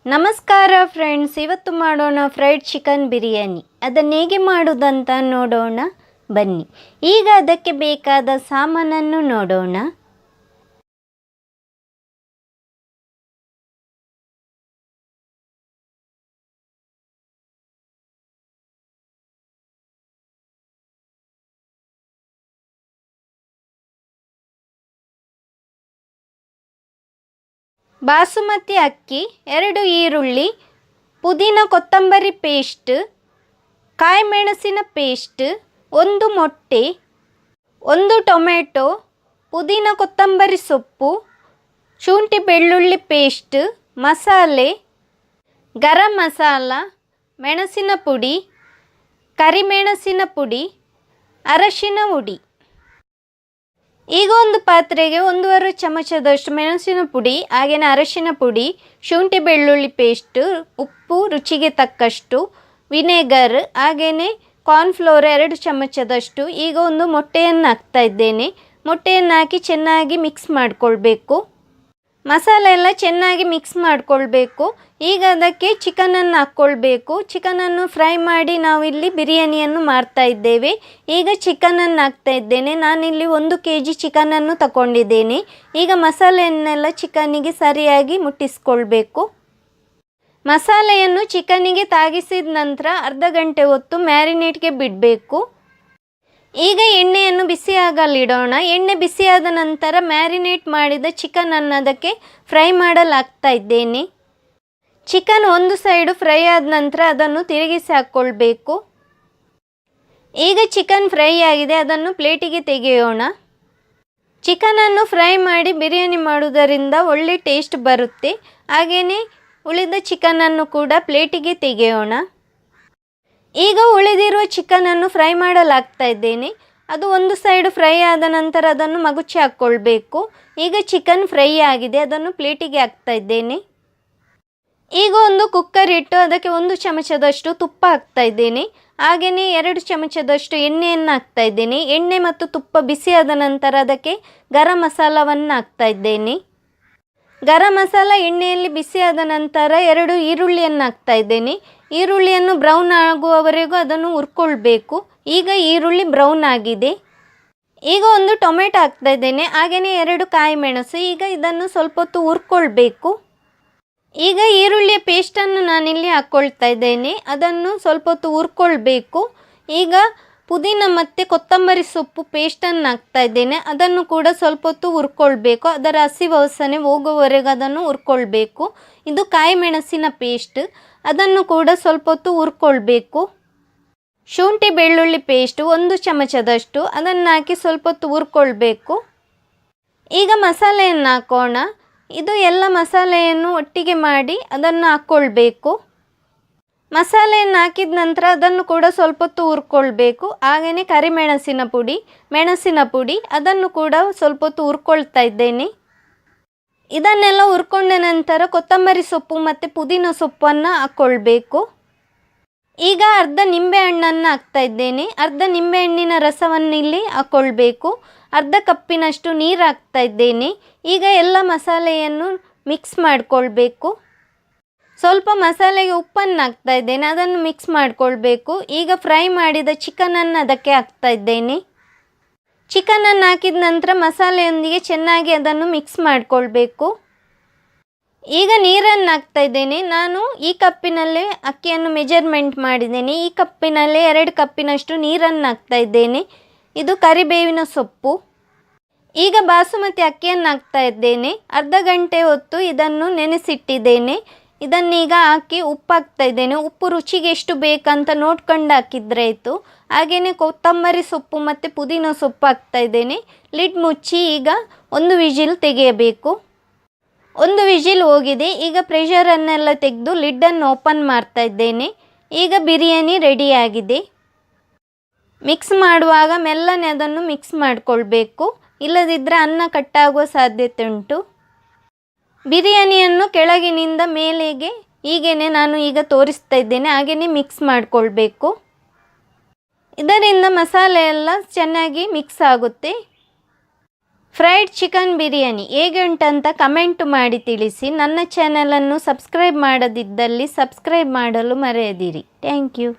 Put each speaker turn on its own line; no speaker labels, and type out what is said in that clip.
ನಮಸ್ಕಾರ ಫ್ರೆಂಡ್ಸ್, ಇವತ್ತು ಮಾಡೋಣ ಫ್ರೈಡ್ ಚಿಕನ್ ಬಿರಿಯಾನಿ. ಅದನ್ನು ಹೇಗೆ ಮಾಡೋದಂತ ನೋಡೋಣ ಬನ್ನಿ. ಈಗ ಅದಕ್ಕೆ ಬೇಕಾದ ಸಾಮಾನನ್ನು ನೋಡೋಣ. ಬಾಸುಮತಿ ಅಕ್ಕಿ, 2 ಈರುಳ್ಳಿ, ಪುದೀನ ಕೊತ್ತಂಬರಿ ಪೇಸ್ಟ್, ಕಾಯಿಮೆಣಸಿನ ಪೇಸ್ಟ್, 1 ಮೊಟ್ಟೆ, 1 ಟೊಮೆಟೊ, ಪುದೀನ ಕೊತ್ತಂಬರಿ ಸೊಪ್ಪು, ಶುಂಠಿ ಬೆಳ್ಳುಳ್ಳಿ ಪೇಸ್ಟ್, ಮಸಾಲೆ, ಗರಂ ಮಸಾಲ, ಮೆಣಸಿನ ಪುಡಿ, ಕರಿಮೆಣಸಿನ ಪುಡಿ, ಅರಶಿನ ಹುಡಿ. ಈಗ ಒಂದು ಪಾತ್ರೆಗೆ 1.5 ಚಮಚದಷ್ಟು ಮೆಣಸಿನ ಪುಡಿ, ಹಾಗೆಯೇ ಅರಶಿನ ಪುಡಿ, ಶುಂಠಿ ಬೆಳ್ಳುಳ್ಳಿ ಪೇಸ್ಟ್, ಉಪ್ಪು ರುಚಿಗೆ ತಕ್ಕಷ್ಟು, ವಿನೆಗರ್, ಹಾಗೆಯೇ ಕಾರ್ನ್ಫ್ಲೋರ್ 2 ಚಮಚದಷ್ಟು. ಈಗ ಒಂದು ಮೊಟ್ಟೆಯನ್ನು ಹಾಕ್ತಾ ಇದ್ದೇನೆ. ಮೊಟ್ಟೆಯನ್ನು ಹಾಕಿ ಚೆನ್ನಾಗಿ ಮಿಕ್ಸ್ ಮಾಡಿಕೊಳ್ಬೇಕು. ಮಸಾಲೆ ಎಲ್ಲ ಚೆನ್ನಾಗಿ ಮಿಕ್ಸ್ ಮಾಡಿಕೊಳ್ಬೇಕು. ಈಗ ಅದಕ್ಕೆ ಚಿಕನನ್ನು ಹಾಕ್ಕೊಳ್ಬೇಕು. ಚಿಕನನ್ನು ಫ್ರೈ ಮಾಡಿ ನಾವಿಲ್ಲಿ ಬಿರಿಯಾನಿಯನ್ನು ಮಾಡ್ತಾ ಇದ್ದೇವೆ. ಈಗ ಚಿಕನನ್ನು ಹಾಕ್ತಾ ಇದ್ದೇನೆ. ನಾನಿಲ್ಲಿ 1 kg ಚಿಕನನ್ನು ತಗೊಂಡಿದ್ದೇನೆ. ಈಗ ಮಸಾಲೆಯನ್ನೆಲ್ಲ ಚಿಕನ್ನಿಗೆ ಸರಿಯಾಗಿ ಮುಟ್ಟಿಸ್ಕೊಳ್ಬೇಕು. ಮಸಾಲೆಯನ್ನು ಚಿಕನ್ನಿಗೆ ತಾಗಿಸಿದ ನಂತರ ಅರ್ಧ ಗಂಟೆ ಹೊತ್ತು ಮ್ಯಾರಿನೇಟ್ಗೆ ಬಿಡಬೇಕು. ಈಗ ಎಣ್ಣೆಯನ್ನು ಬಿಸಿಯಾಗಲಿಡೋಣ. ಎಣ್ಣೆ ಬಿಸಿಯಾದ ನಂತರ ಮ್ಯಾರಿನೇಟ್ ಮಾಡಿದ ಚಿಕನನ್ನು ಅದಕ್ಕೆ ಫ್ರೈ ಮಾಡಲಾಗ್ತಾ ಇದ್ದೇನೆ. ಚಿಕನ್ ಒಂದು ಸೈಡು ಫ್ರೈ ಆದ ನಂತರ ಅದನ್ನು ತಿರುಗಿಸಿ ಹಾಕ್ಕೊಳ್ಬೇಕು. ಈಗ ಚಿಕನ್ ಫ್ರೈ ಆಗಿದೆ, ಅದನ್ನು ಪ್ಲೇಟಿಗೆ ತೆಗೆಯೋಣ. ಚಿಕನನ್ನು ಫ್ರೈ ಮಾಡಿ ಬಿರಿಯಾನಿ ಮಾಡುವುದರಿಂದ ಒಳ್ಳೆ ಟೇಸ್ಟ್ ಬರುತ್ತೆ. ಹಾಗೆಯೇ ಉಳಿದ ಚಿಕನನ್ನು ಕೂಡ ಪ್ಲೇಟಿಗೆ ತೆಗೆಯೋಣ. ಈಗ ಉಳಿದಿರುವ ಚಿಕನನ್ನು ಫ್ರೈ ಮಾಡಲಾಗ್ತಾ ಇದ್ದೇನೆ. ಅದು ಒಂದು ಸೈಡು ಫ್ರೈ ಆದ ನಂತರ ಅದನ್ನು ಮಗುಚಿ ಹಾಕ್ಕೊಳ್ಬೇಕು. ಈಗ ಚಿಕನ್ ಫ್ರೈ ಆಗಿದೆ, ಅದನ್ನು ಪ್ಲೇಟಿಗೆ ಹಾಕ್ತಾ ಇದ್ದೇನೆ. ಈಗ ಒಂದು ಕುಕ್ಕರ್ ಇಟ್ಟು ಅದಕ್ಕೆ 1 ಚಮಚದಷ್ಟು ತುಪ್ಪ ಹಾಕ್ತಾ ಇದ್ದೇನೆ. ಹಾಗೆಯೇ 2 ಚಮಚದಷ್ಟು ಎಣ್ಣೆಯನ್ನು ಹಾಕ್ತಾ ಇದ್ದೇನೆ. ಎಣ್ಣೆ ಮತ್ತು ತುಪ್ಪ ಬಿಸಿಯಾದ ನಂತರ ಅದಕ್ಕೆ ಗರಂ ಮಸಾಲವನ್ನು ಹಾಕ್ತಾ ಇದ್ದೇನೆ. ಗರಂ ಮಸಾಲ ಎಣ್ಣೆಯಲ್ಲಿ ಬಿಸಿಯಾದ ನಂತರ 2 ಈರುಳ್ಳಿಯನ್ನು ಹಾಕ್ತಾ ಇದ್ದೇನೆ. ಈರುಳ್ಳಿಯನ್ನು ಬ್ರೌನ್ ಆಗುವವರೆಗೂ ಅದನ್ನು ಹುರ್ಕೊಳ್ಬೇಕು. ಈಗ ಈರುಳ್ಳಿ ಬ್ರೌನ್ ಆಗಿದೆ. ಈಗ 1 ಟೊಮೆಟೊ ಹಾಕ್ತಾ ಇದ್ದೇನೆ. ಹಾಗೆಯೇ 2 ಕಾಯಿ ಮೆಣಸು. ಈಗ ಇದನ್ನು ಸ್ವಲ್ಪ ಹೊತ್ತು ಹುರ್ಕೊಳ್ಬೇಕು. ಈಗ ಈರುಳ್ಳಿಯ ಪೇಸ್ಟನ್ನು ನಾನಿಲ್ಲಿ ಹಾಕ್ಕೊಳ್ತಾ ಇದ್ದೇನೆ. ಅದನ್ನು ಸ್ವಲ್ಪ ಹೊತ್ತು ಹುರ್ಕೊಳ್ಬೇಕು. ಈಗ ಪುದೀನ ಮತ್ತು ಕೊತ್ತಂಬರಿ ಸೊಪ್ಪು ಪೇಸ್ಟನ್ನು ಹಾಕ್ತಾ ಇದ್ದೇನೆ. ಅದನ್ನು ಕೂಡ ಸ್ವಲ್ಪ ಹೊತ್ತು ಹುರ್ಕೊಳ್ಬೇಕು. ಅದರ ಹಸಿ ವಾಸನೆ ಹೋಗುವವರೆಗೂ ಅದನ್ನು ಹುರ್ಕೊಳ್ಬೇಕು. ಇದು ಕಾಯಿ ಮೆಣಸಿನ ಪೇಸ್ಟ್, ಅದನ್ನು ಕೂಡ ಸ್ವಲ್ಪ ಹೊತ್ತು ಹುರ್ಕೊಳ್ಬೇಕು. ಶುಂಠಿ ಬೆಳ್ಳುಳ್ಳಿ ಪೇಸ್ಟ್ 1 ಚಮಚದಷ್ಟು, ಅದನ್ನು ಹಾಕಿ ಸ್ವಲ್ಪ ಹೊತ್ತು ಹುರ್ಕೊಳ್ಬೇಕು. ಈಗ ಮಸಾಲೆಯನ್ನು ಹಾಕೋಣ. ಇದು ಎಲ್ಲ ಮಸಾಲೆಯನ್ನು ಒಟ್ಟಿಗೆ ಮಾಡಿ ಅದನ್ನು ಹಾಕ್ಕೊಳ್ಬೇಕು. ಮಸಾಲೆಯನ್ನು ಹಾಕಿದ ನಂತರ ಅದನ್ನು ಕೂಡ ಸ್ವಲ್ಪ ಹೊತ್ತು ಹುರ್ಕೊಳ್ಬೇಕು. ಹಾಗೆಯೇ ಕರಿಮೆಣಸಿನ ಪುಡಿ, ಮೆಣಸಿನ ಪುಡಿ, ಅದನ್ನು ಕೂಡ ಸ್ವಲ್ಪ ಹೊತ್ತು ಹುರ್ಕೊಳ್ತಾ ಇದ್ದೇನೆ. ಇದನ್ನೆಲ್ಲ ಹುರ್ಕೊಂಡ ನಂತರ ಕೊತ್ತಂಬರಿ ಸೊಪ್ಪು ಮತ್ತು ಪುದೀನ ಸೊಪ್ಪನ್ನು ಹಾಕ್ಕೊಳ್ಬೇಕು. ಈಗ ಅರ್ಧ ನಿಂಬೆಹಣ್ಣನ್ನು ಹಾಕ್ತಾ ಇದ್ದೇನೆ. ಅರ್ಧ ನಿಂಬೆಹಣ್ಣಿನ ರಸವನ್ನು ಇಲ್ಲಿ ಹಾಕ್ಕೊಳ್ಬೇಕು. ಅರ್ಧ ಕಪ್ಪಿನಷ್ಟು ನೀರು ಹಾಕ್ತಾ ಇದ್ದೇನೆ. ಈಗ ಎಲ್ಲ ಮಸಾಲೆಯನ್ನು ಮಿಕ್ಸ್ ಮಾಡಿಕೊಳ್ಬೇಕು. ಸ್ವಲ್ಪ ಮಸಾಲೆಗೆ ಉಪ್ಪನ್ನು ಹಾಕ್ತಾ ಇದ್ದೇನೆ, ಅದನ್ನು ಮಿಕ್ಸ್ ಮಾಡಿಕೊಳ್ಬೇಕು. ಈಗ ಫ್ರೈ ಮಾಡಿದ ಚಿಕನನ್ನು ಅದಕ್ಕೆ ಹಾಕ್ತಾ ಇದ್ದೇನೆ. ಚಿಕನನ್ನು ಹಾಕಿದ ನಂತರ ಮಸಾಲೆಯೊಂದಿಗೆ ಚೆನ್ನಾಗಿ ಅದನ್ನು ಮಿಕ್ಸ್ ಮಾಡಿಕೊಳ್ಬೇಕು. ಈಗ ನೀರನ್ನು ಹಾಕ್ತಾ ಇದ್ದೇನೆ. ನಾನು ಈ ಕಪ್ಪಿನಲ್ಲೇ ಅಕ್ಕಿಯನ್ನು ಮೆಜರ್ಮೆಂಟ್ ಮಾಡಿದ್ದೇನೆ. ಈ ಕಪ್ಪಿನಲ್ಲೇ 2 ಕಪ್ಪಿನಷ್ಟು ನೀರನ್ನು ಹಾಕ್ತಾ ಇದ್ದೇನೆ. ಇದು ಕರಿಬೇವಿನ ಸೊಪ್ಪು. ಈಗ ಬಾಸುಮತಿ ಅಕ್ಕಿಯನ್ನು ಹಾಕ್ತಾ ಇದ್ದೇನೆ. ಅರ್ಧ ಗಂಟೆ ಹೊತ್ತು ಇದನ್ನು ನೆನೆಸಿಟ್ಟಿದ್ದೇನೆ. ಇದನ್ನೀಗ ಹಾಕಿ ಉಪ್ಪು ಹಾಕ್ತಾ ಇದ್ದೇನೆ. ಉಪ್ಪು ರುಚಿಗೆ ಎಷ್ಟು ಬೇಕಂತ ನೋಡ್ಕೊಂಡು ಹಾಕಿದ್ರೆ ಆಯಿತು. ಹಾಗೆಯೇ ಕೊತ್ತಂಬರಿ ಸೊಪ್ಪು ಮತ್ತು ಪುದೀನ ಸೊಪ್ಪು ಹಾಕ್ತಾ ಇದ್ದೇನೆ. ಲಿಡ್ ಮುಚ್ಚಿ ಈಗ 1 ವಿಜಿಲ್ ತೆಗೆಯಬೇಕು. 1 ವಿಜಿಲ್ ಹೋಗಿದೆ. ಈಗ ಪ್ರೆಷರನ್ನೆಲ್ಲ ತೆಗೆದು ಲಿಡ್ಡನ್ನು ಓಪನ್ ಮಾಡ್ತಾ ಇದ್ದೇನೆ. ಈಗ ಬಿರಿಯಾನಿ ರೆಡಿಯಾಗಿದೆ. ಮಿಕ್ಸ್ ಮಾಡುವಾಗ ಮೆಲ್ಲನೆ ಅದನ್ನು ಮಿಕ್ಸ್ ಮಾಡಿಕೊಳ್ಬೇಕು. ಇಲ್ಲದಿದ್ದರೆ ಅನ್ನ ಕಟ್ಟಾಗುವ ಸಾಧ್ಯತೆ ಉಂಟು. ಬಿರಿಯಾನಿಯನ್ನು ಕೆಳಗಿನಿಂದ ಮೇಲೆಗೆ ಹೀಗೇನೆ ನಾನು ಈಗ ತೋರಿಸ್ತಾ ಇದ್ದೇನೆ. ಹಾಗೆಯೇ ಮಿಕ್ಸ್ ಮಾಡಿಕೊಳ್ಬೇಕು. ಇದರಿಂದ ಮಸಾಲೆ ಎಲ್ಲ ಚೆನ್ನಾಗಿ ಮಿಕ್ಸ್ ಆಗುತ್ತೆ. ಫ್ರೈಡ್ ಫ್ರೈಡ್ ಚಿಕನ್ ಬಿರಿಯಾನಿ ಹೇಗೆ ಉಂಟಂತ ಕಮೆಂಟ್ ಮಾಡಿ ತಿಳಿಸಿ. ನನ್ನ ಚಾನಲನ್ನು ಸಬ್ಸ್ಕ್ರೈಬ್ ಮಾಡದಿದ್ದಲ್ಲಿ ಸಬ್ಸ್ಕ್ರೈಬ್ ಮಾಡಲು ಮರೆಯದಿರಿ. Thank you.